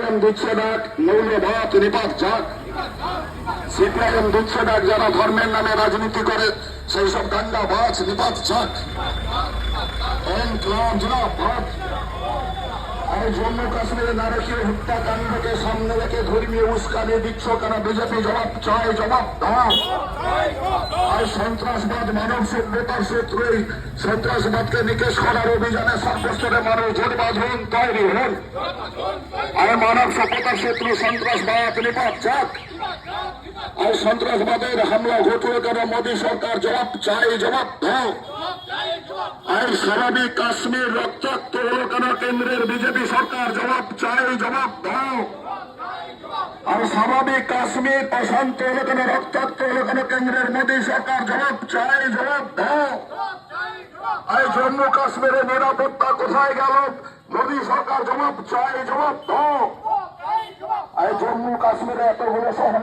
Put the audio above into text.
CPIM দিচ্ছে ডাক মৌলবাদ নিপাত যাক। সিপিআইএম দিচ্ছে ডাক যারা ধর্মের নামে রাজনীতি করে সেই সব দাঙ্গাবাজ নিপাত যাক। আর জম্মু কাশ্মীরে নারকীয় হত্যাকাণ্ডকে সামনে রেখে ধর্মীয় উস্কানি দিচ্ছ কেন? বিজেপি জবাব চায়, জবাব দাও। আর সন্ত্রাসবাদ মানব সভ্যতার শত্রুই, সন্ত্রাসবাদকে নিকেশ করার অভিযানে সর্বস্তরে মানুষ জোট বাঁধুন, তৈরি হন। আর মানব সভ্যতার শত্রু সন্ত্রাসবাদ নিপাত যাক। আর সন্ত্রাসবাদের হামলা ঘটল কেন? মোদী সরকার জবাব চাই, জবাব দাও। আর স্বাভাবিক কাশ্মীর রক্তাক্ত হলো কেন? কেন্দ্রের বিজেপি সরকার জবাব চাই, জবাব দাও। আর স্বাভাবিক কাশ্মীর অশান্ত হলো কেন? রক্তাক্ত হলো কেন? কেন্দ্রের মোদী সরকার জবাব চাই, জবাব দাও। আর জম্মু কাশ্মীরের নিরাপত্তা কোথায় গেল? মোদী সরকার জবাব চাই, জবাব দাও। আর জম্মু কাশ্মীরে এতগুলো সহনা